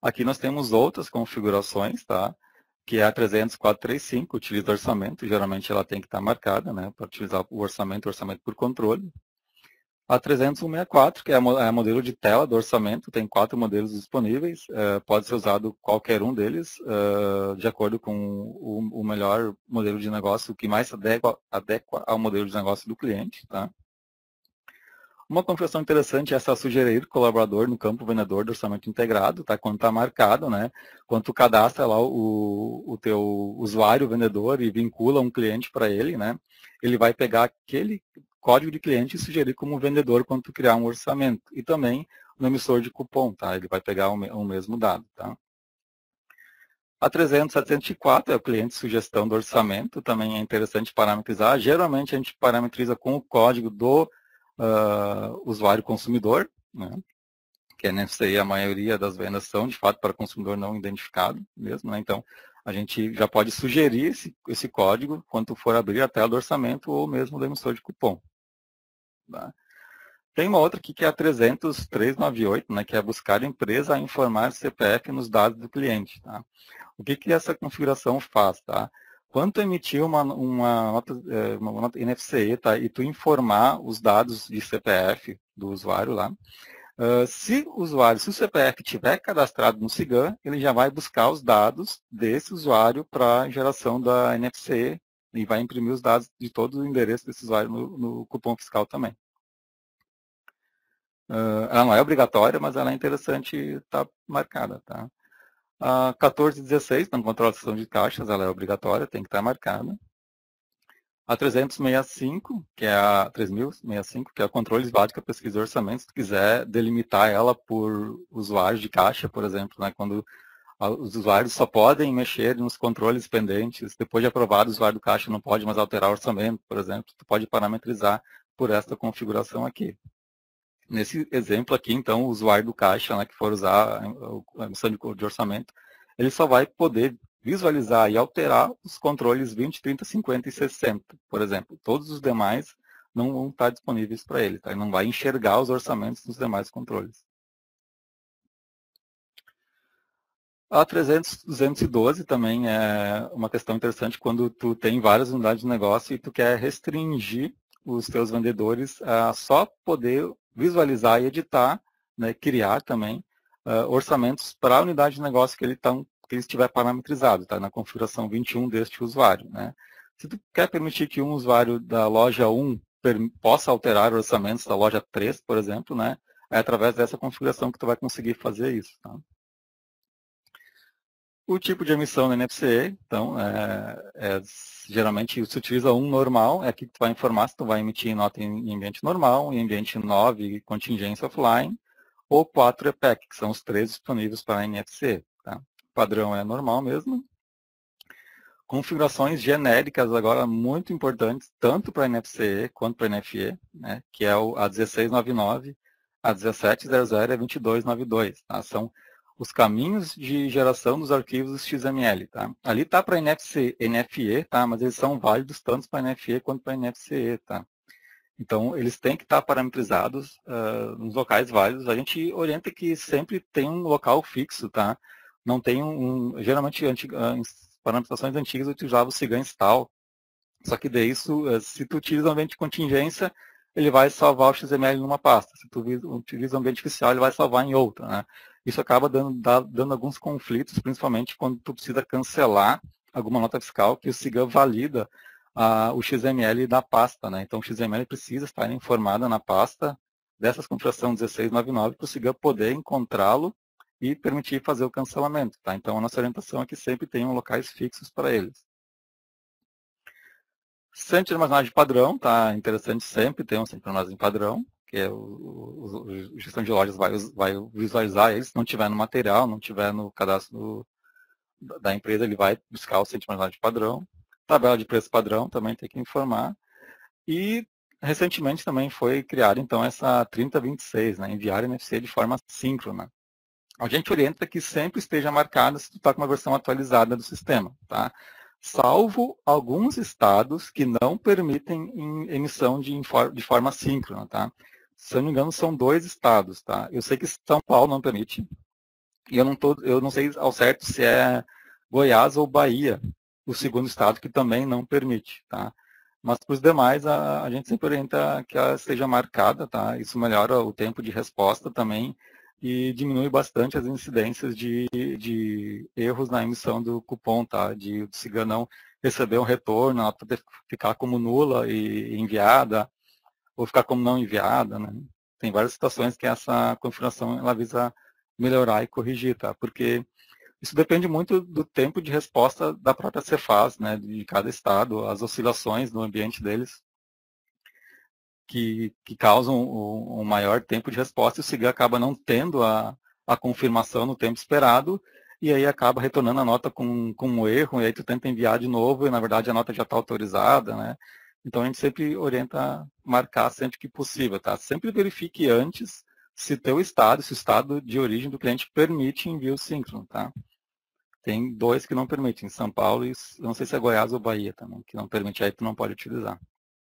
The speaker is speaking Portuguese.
Aqui nós temos outras configurações, tá? Que é a 30435, utiliza orçamento, geralmente ela tem que estar marcada, né? Para utilizar o orçamento por controle. A 30164, que é a modelo de tela do orçamento, tem 4 modelos disponíveis, pode ser usado qualquer um deles, de acordo com o melhor modelo de negócio, o que mais se adequa ao modelo de negócio do cliente. Tá? Uma configuração interessante é essa sugerir colaborador no campo vendedor do orçamento integrado, tá? Quando está marcado, né? Quando tu cadastra lá o teu usuário vendedor e vincula um cliente para ele, né? Ele vai pegar aquele código de cliente e sugerir como vendedor quando tu criar um orçamento. E também no emissor de cupom, tá? Ele vai pegar o mesmo dado, tá? A 300.704 é o cliente sugestão do orçamento, também é interessante parametrizar. Geralmente a gente parametriza com o código do usuário consumidor, né? Que é NFCI, a maioria das vendas são de fato para consumidor não identificado mesmo, né? Então a gente já pode sugerir esse código quando for abrir a tela do orçamento ou mesmo do emissor de cupom. Tá? Tem uma outra aqui que é a 30398, né, que é buscar a empresa a informar CPF nos dados do cliente. Tá? O que essa configuração faz? Tá? Quando tu emitir uma nota NFCE, tá, e tu informar os dados de CPF do usuário lá, se o CPF estiver cadastrado no SIGAM, ele já vai buscar os dados desse usuário para a geração da NFCE e vai imprimir os dados de todo o endereço desse usuário no cupom fiscal também. Ela não é obrigatória, mas ela é interessante estar marcada. Tá? A 1416, na controlação de caixas, ela é obrigatória, tem que estar marcada. A 365, que é a 3065, que é o controle básico, pesquisa e orçamento, se tu quiser delimitar ela por usuário de caixa, por exemplo, né, quando os usuários só podem mexer nos controles pendentes, depois de aprovado, o usuário do caixa não pode mais alterar o orçamento, por exemplo, tu pode parametrizar por esta configuração aqui. Nesse exemplo aqui, então, o usuário do caixa, né, que for usar a emissão de orçamento, ele só vai poder visualizar e alterar os controles 20, 30, 50 e 60, por exemplo. Todos os demais não vão estar disponíveis para ele, tá? Ele não vai enxergar os orçamentos dos demais controles. A 212 também é uma questão interessante quando tu tem várias unidades de negócio e tu quer restringir os teus vendedores a só poder visualizar e editar, né, criar também orçamentos para a unidade de negócio que ele estiver parametrizado, tá, na configuração 21 deste usuário. Né. Se tu quer permitir que um usuário da loja 1 possa alterar orçamentos da loja 3, por exemplo, né, é através dessa configuração que tu vai conseguir fazer isso. Tá. O tipo de emissão da NFCE, então, geralmente se utiliza um normal, é aqui que tu vai informar se tu vai emitir nota em ambiente normal, em ambiente 9, contingência offline, ou 4 EPEC, que são os 3 disponíveis para a NFCE. Tá? O padrão é normal mesmo. Configurações genéricas agora muito importantes, tanto para a NFCE quanto para a NFE, né, que é a 1699, a 1700 e a 2292. Tá? São os caminhos de geração dos arquivos XML. Tá? Ali está para NFE, tá? Mas eles são válidos tanto para NFE quanto para NFCE. Tá? Então, eles têm que estar parametrizados nos locais válidos. A gente orienta que sempre tem um local fixo, tá? Não tem geralmente, parametrizações antigas utilizavam o SIGAM install, só que daí, se tu utiliza o ambiente de contingência, ele vai salvar o XML numa pasta. Se tu utiliza o ambiente oficial, ele vai salvar em outra. Né? Isso acaba dando alguns conflitos, principalmente quando tu precisa cancelar alguma nota fiscal que o SIGAM valida o XML da pasta. Né? Então, o XML precisa estar informado na pasta dessas configuração 1699 para o SIGAM poder encontrá-lo e permitir fazer o cancelamento. Tá? Então, a nossa orientação é que sempre tenham locais fixos para eles. Centro de armazenagem padrão, tá? Interessante sempre ter um centro de armazenagem padrão, que é o gestão de lojas vai visualizar ele, se não tiver no material, não tiver no cadastro da empresa, ele vai buscar o centro de armazenagem padrão. Tabela de preço padrão também tem que informar. E recentemente também foi criada então essa 3026, né? Enviar NFC de forma síncrona. A gente orienta que sempre esteja marcada se tu está com uma versão atualizada do sistema, tá? Salvo alguns estados que não permitem emissão de forma síncrona, tá? Se eu não me engano, são 2 estados, tá? Eu sei que São Paulo não permite, E eu não sei ao certo se é Goiás ou Bahia, o segundo estado que também não permite, tá? Mas para os demais, a gente sempre orienta que ela seja marcada, tá? Isso melhora o tempo de resposta também e diminui bastante as incidências de erros na emissão do cupom, tá? De o cidadão receber um retorno, ela poder ficar como nula e enviada, ou ficar como não enviada, né? Tem várias situações que essa configuração ela visa melhorar e corrigir, tá? Porque isso depende muito do tempo de resposta da própria Cefaz, né, de cada estado, as oscilações no ambiente deles, que causam um maior tempo de resposta, e o SIGA acaba não tendo a confirmação no tempo esperado, e aí acaba retornando a nota com um erro, e aí tu tenta enviar de novo, e na verdade a nota já está autorizada, né? Então a gente sempre orienta marcar sempre que possível, tá? Sempre verifique antes se teu estado, se o estado de origem do cliente permite envio síncrono, tá? Tem dois que não permitem, São Paulo e eu não sei se é Goiás ou Bahia também, que não permite, aí tu não pode utilizar.